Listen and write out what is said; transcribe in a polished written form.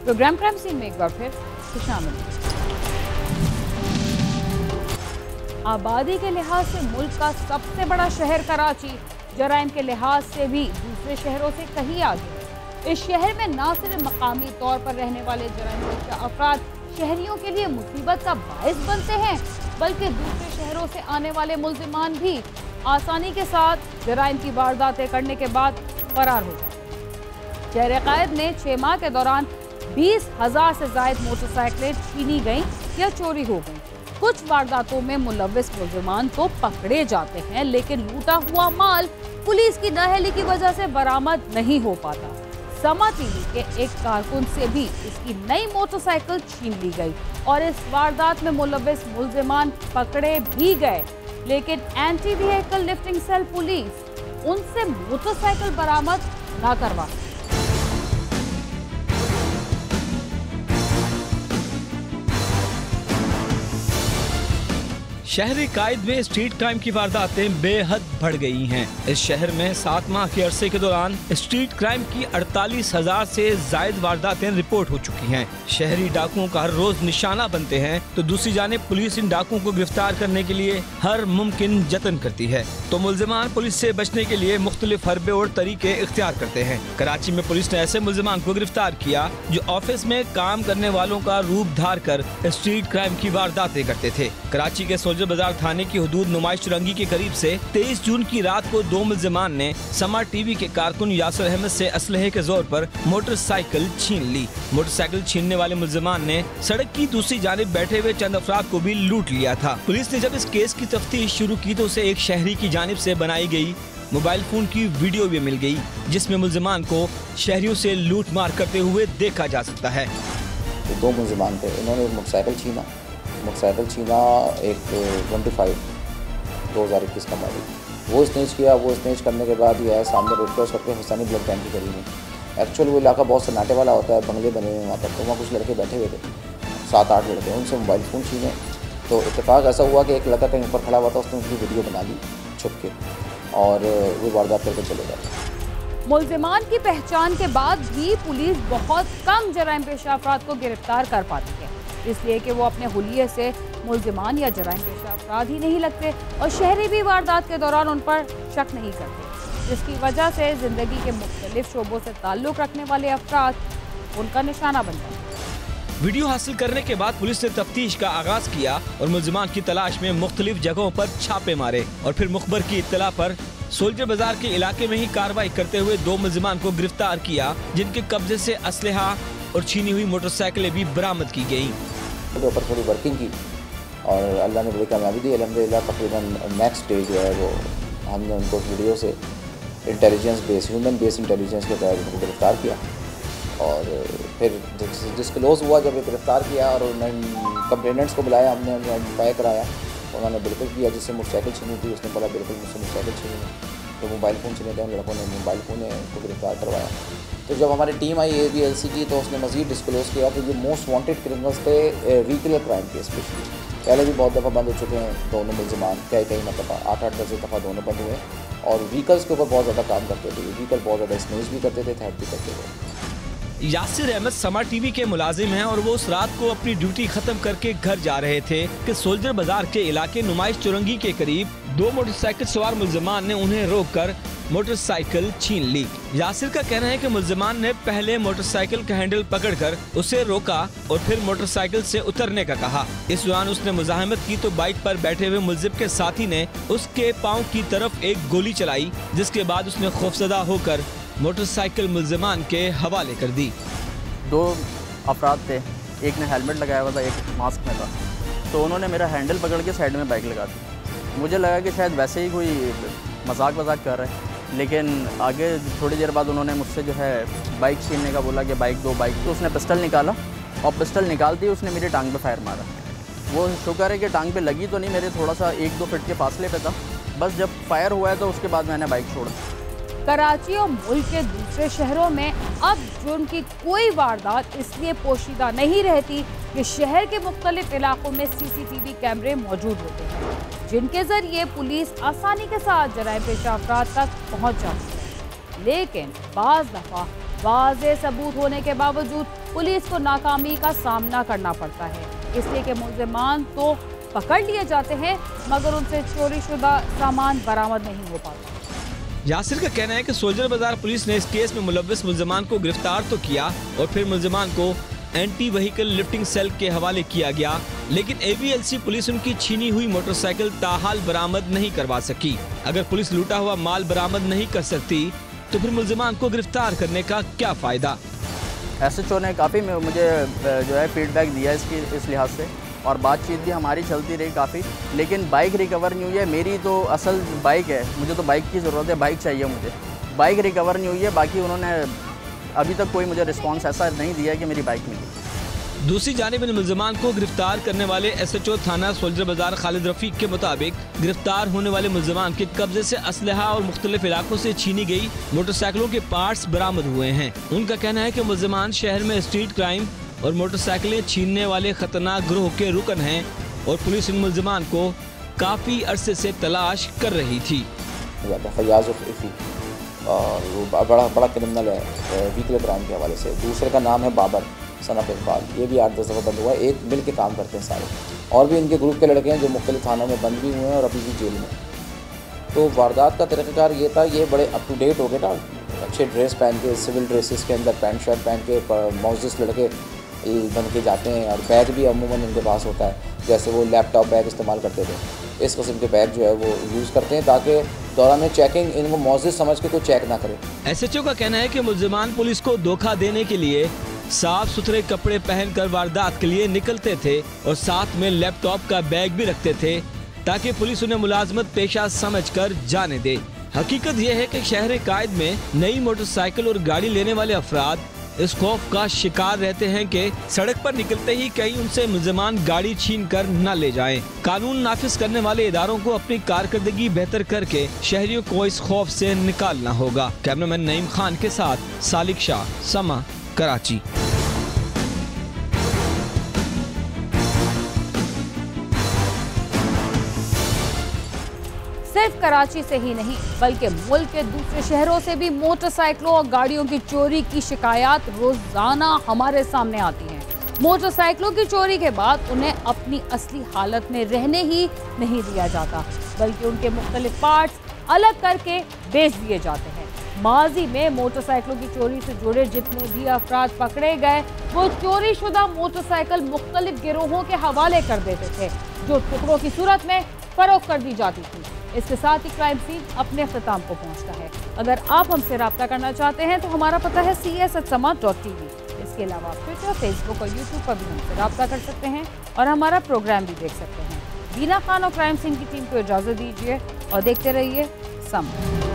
Programme crime scene में एक बार फिर शामिल। आबादी के लिहाज से मुल्क का सबसे बड़ा शहर कराची जराइम के लिहाज से भी दूसरे शहरों से कहीं आगे है। इस शहर में न सिर्फ मकामी तौर पर रहने वाले जराइम पेशा अफराद शहरियों के लिए मुसीबत का बायस बनते हैं, बल्कि दूसरे शहरों से आने वाले मुल्जिमान भी आसानी के साथ जराइम की वारदातें करने के बाद फरार हो जाते हैं। शहर कायद में 6 माह के दौरान 20,000 से ज्यादा मोटरसाइकिलें छीनी गईं या चोरी हो गईं। कुछ वारदातों में मुलव्विस मुल्जिमान तो पकड़े जाते हैं, लेकिन लूटा हुआ माल पुलिस की नाअहली की वजह से बरामद नहीं हो पाता। समा टीवी के एक कारकुन से भी इसकी नई मोटरसाइकिल छीन ली गई और इस वारदात में मुलव्विस मुल्जिमान पकड़े भी गए, लेकिन anti vehicle lifting cell police उनसे मोटरसाइकिल बरामद न करवा सकी। शहरी कायद में स्ट्रीट क्राइम की वारदातें बेहद बढ़ गई हैं। इस शहर में 7 माह के अरसे के दौरान स्ट्रीट क्राइम की 48,000 से ज्यादा वारदातें रिपोर्ट हो चुकी हैं। शहरी डाकुओं का हर रोज निशाना बनते हैं, तो दूसरी जानिब पुलिस इन डाकुओं को गिरफ्तार करने के लिए हर मुमकिन जतन करती है। तो मुल्जिमान पुलिस से बचने के लिए मुख्तलिफ हरबे और तरीके इख्तियार करते हैं। कराची में पुलिस ने ऐसे मुल्जिमान को गिरफ्तार किया जो ऑफिस में काम करने वालों का रूप धार कर स्ट्रीट क्राइम की वारदातें करते थे। कराची के सोल्जर बाजार थाने की हदूद नुमाइश चुरंगी के करीब से 23 जून की रात को 2 मुल्जिमान ने समा टीवी के कारकुन यासिर अहमद से असलहे के जोर पर मोटरसाइकिल छीन ली। मोटरसाइकिल छीनने वाले मुल्जिमान ने सड़क की दूसरी जानिब बैठे हुए चंद अफराद को भी लूट लिया था। पुलिस ने जब इस केस की तफ्तीश शुरू की तो उसे एक शहरी की जानिब से बनाई गई मोबाइल फोन की वीडियो भी मिल गई, जिसमें मुल्जिमान को शहरियों से लूट मार करते हुए देखा जा सकता है। 2 मुल्जिमान थे, इन्होंने मोटरसाइकिल छीना एक 25 2021 का मॉडल, वो स्नेच किया। वो स्नेच करने के बाद ये सामने रोड क्रॉस करके हुसैनी ब्लड बैंक के करीब में, एक्चुअल वो इलाका बहुत सन्नाटे वाला होता है, बंगले बने हुए वहाँ पर, तो वहाँ कुछ लड़के बैठे हुए थे, 7-8 लड़के, उनसे मोबाइल फ़ोन छीने। तो इत्तेफाक ऐसा हुआ कि एक लड़का कहीं ऊपर खड़ा हुआ था, उसने उनकी वीडियो बना ली छुप के और वो वारदात करके चले गए। मुल्जिमान की पहचान के बाद भी पुलिस बहुत कम जराइम पेशा अफराद को गिरफ्तार कर पाती है, इसलिए कि वो अपने हुलिये से मुल्जिमान या जराइम पेशा अफराद ही नहीं लगते और शहरी भी वारदात के दौरान उन पर शक नहीं करते, जिसकी वजह से जिंदगी के मुख्तलिफ शोबों से ताल्लुक़ रखने वाले अफराद उनका निशाना बन जाते हैं। वीडियो हासिल करने के बाद पुलिस ने तफ्तीश का आगाज किया और मुल्जिमान की तलाश में मुख्तलिफ जगहों पर छापे मारे और फिर मुखबर की इत्तला पर सोल्जर बाजार के इलाके में ही कार्रवाई करते हुए 2 मुल्जिमान को गिरफ्तार किया, जिनके कब्जे से असलहा और छीनी हुई मोटरसाइकिलें भी बरामद की गयी। के ऊपर थोड़ी वर्किंग की और अल्लाह ने बड़ी कामयाबी दी अल्हम्दुलिल्लाह। तकरीबन नेक्स्ट स्टेज जो है वो हमने उनको वीडियो से intelligence base, human base intelligence के तहत उनको गिरफ़्तार किया और फिर डिस्क्लोज हुआ जब गिरफ़्तार किया और कंप्लेनेंट्स को बुलाया, हमने उन्हें आइडेंटिफाई कराया, उन्होंने बिल्कुल किया। जिससे मोटरसाइकिल छीनी थी उसने बोला बिल्कुल मुझसे मोटरसाइकिल छीनी, तो मोबाइल फ़ोन छीने थे, उन लड़कों ने मोबाइल फ़ोन उनको गिरफ़्तार करवाया। तो जब हमारी टीम आई ABLC की तो उसने मज़ीद डिस्क्लोज़ किया कि ये मोस्ट वांटेड क्रिमिनल्स थे व्हीकल क्राइम के, स्पेशली पहले भी बहुत दफ़ा बंद हो चुके हैं दोनों मुल्जिमान, कई मरतबा 8-8 दफ़ा दोनों बंद हुए और व्हीकल्स के ऊपर बहुत ज़्यादा काम करते थे, व्हीकल बहुत ज़्यादा स्नेच भी करते थे, थेफ्ट भी करते थे। यासिर अहमद समा टीवी के मुलाजिम हैं और वो उस रात को अपनी ड्यूटी खत्म करके घर जा रहे थे कि सोल्जर बाजार के इलाके नुमाइश चुरंगी के करीब 2 मोटरसाइकिल सवार मुल्जिमान ने उन्हें रोककर मोटरसाइकिल छीन ली। यासिर का कहना है कि मुल्जिमान ने पहले मोटरसाइकिल का हैंडल पकड़कर उसे रोका और फिर मोटरसाइकिल से उतरने का कहा। इस दौरान उसने मुजाहमत की तो बाइक पर बैठे हुए मुल्जिम के साथी ने उसके पाँव की तरफ एक गोली चलाई, जिसके बाद उसने खौफजदा होकर मोटरसाइकिल मुल्जिमान के हवाले कर दी। 2 अफराद थे, एक ने हेलमेट लगाया हुआ था, एक मास्क में था, तो उन्होंने मेरा हैंडल पकड़ के साइड में बाइक लगा दी। मुझे लगा कि शायद वैसे ही कोई मजाक कर रहे हैं, लेकिन आगे थोड़ी देर बाद उन्होंने मुझसे जो है बाइक छीनने का बोला कि बाइक दो। तो उसने पिस्टल निकाला और पिस्टल निकालते ही उसने मेरी टांग पे फायर मारा। वो शुक्र है कि टांग पे लगी तो नहीं, मेरे थोड़ा सा 1-2 फीट के फासले पे था। बस जब फायर हुआ है तो उसके बाद मैंने बाइक छोड़ा। कराची और मुल्क के दूसरे शहरों में अब जुर्म की कोई वारदात इसलिए पोशीदा नहीं रहती कि शहर के मुख्तलिफ इलाकों में CCTV कैमरे मौजूद होते हैं, जिनके जरिए पुलिस आसानी के साथ जराइम पेशा अफराद तक पहुँच जाती है। लेकिन बाज़ दफ़ा वाज़ेह सबूत होने के बावजूद पुलिस को नाकामी का सामना करना पड़ता है, इसलिए कि मुल्जिमान तो पकड़ लिए जाते हैं मगर उनसे चोरी शुदा सामान बरामद नहीं हो पाता। यासिर का कहना है कि सोल्जर बाजार पुलिस ने इस केस में मुलव्विस मुल्जिमान को गिरफ्तार तो किया और फिर मुल्जिमान को एंटी व्हीकल लिफ्टिंग सेल के हवाले किया गया, लेकिन AVLC पुलिस उनकी छीनी हुई मोटरसाइकिल ताहाल बरामद नहीं करवा सकी। अगर पुलिस लूटा हुआ माल बरामद नहीं कर सकती तो फिर मुल्जिमान को गिरफ्तार करने का क्या फायदा। SHO ने काफ़ी मुझे जो है फीडबैक दिया इस लिहाज से, और बातचीत भी हमारी चलती रही काफ़ी, लेकिन बाइक रिकवर नहीं हुई है। मेरी तो असल बाइक है, मुझे तो बाइक की ज़रूरत है, बाइक चाहिए मुझे, बाइक रिकवर नहीं हुई है। बाकी उन्होंने अभी तक कोई मुझे रिस्पांस ऐसा नहीं दिया कि मेरी बाइक मिली। दूसरी जानिब इन मुल्जिमान को गिरफ्तार करने वाले SHO थाना सोल्जर बाजार खालिद रफीक के मुताबिक गिरफ्तार होने वाले मुल्जिमान के कब्जे से असलहा और मुख्तलिफ इलाकों से छीनी गई मोटरसाइकिलों के पार्ट्स बरामद हुए हैं। उनका कहना है कि मुल्जिमान शहर में स्ट्रीट क्राइम और मोटरसाइकिलें छीनने वाले खतरनाक गिरोह के रुकन हैं और पुलिस इन मुल्जिमान को काफ़ी अरसे से तलाश कर रही थी। और वो बड़ा क्रिमिनल है व्हीकल क्राइम के हवाले से। दूसरे का नाम है बाबर सन ऑफ इकबाल, ये भी 8-10 दफ़ा बंद हुआ है। एक मिल के काम करते हैं सारे, और भी इनके ग्रुप के लड़के हैं जो मुख्तलिफ थानों में बंद भी हुए हैं और अभी भी जेल में। तो वारदात का तरीक़ाकार ये था, ये बड़े अप टू डेट हो गए ना, अच्छे ड्रेस पहन के, सिविल ड्रेसेस के अंदर पैंट शर्ट पहन के मौजूद लड़के बन के जाते हैं, और बैग भी अमूमन इनके पास होता है, जैसे वो लैपटॉप बैग इस्तेमाल करते थे, इस किस्म के बैग जो है वो यूज़ करते हैं ताकि दौरान चेकिंग इनको मौजूद समझ के कोई चेक ना करे। SHO का कहना है कि मुल्जिमान पुलिस को धोखा देने के लिए साफ सुथरे कपड़े पहनकर वारदात के लिए निकलते थे और साथ में लैपटॉप का बैग भी रखते थे ताकि पुलिस उन्हें मुलाजमत पेशा समझकर जाने दे। हकीकत यह है कि शहर कायद में नई मोटरसाइकिल और गाड़ी लेने वाले अफराद इस खौफ का शिकार रहते हैं कि सड़क पर निकलते ही कहीं उनसे मुल्जिमान गाड़ी छीन कर न ले जाएं। कानून नाफिज करने वाले इदारों को अपनी कारकर्दगी बेहतर करके शहरियों को इस खौफ से निकालना होगा। कैमरामैन नईम खान के साथ सालिक शाह, समा, कराची। सिर्फ कराची से ही नहीं बल्कि मुल्क के दूसरे शहरों से भी मोटरसाइकिलों और गाड़ियों की चोरी की शिकायत रोजाना हमारे सामने आती हैं। मोटरसाइकिलों की चोरी के बाद उन्हें अपनी असली हालत में रहने ही नहीं दिया जाता, बल्कि उनके मुख्तलिफ पार्ट्स अलग करके बेच दिए जाते हैं। माजी में मोटरसाइकिलों की चोरी से जुड़े जितने भी अफराद पकड़े गए वो चोरी शुदा मोटरसाइकिल मुख्तलिफ गिरोहों के हवाले कर देते थे, जो टुकड़ों की सूरत में फरोख्त कर दी जाती थी। इसके साथ ही क्राइम सीन अपने अख्ताम को पहुंचता है। अगर आप हमसे रब्ता करना चाहते हैं तो हमारा पता है cs@sama.tv। इसके अलावा आप ट्विटर, फेसबुक और यूट्यूब पर भी हमसे रब्ता कर सकते हैं और हमारा प्रोग्राम भी देख सकते हैं। बीना खान और क्राइम सीन की टीम को इजाज़त दीजिए और देखते रहिए समा।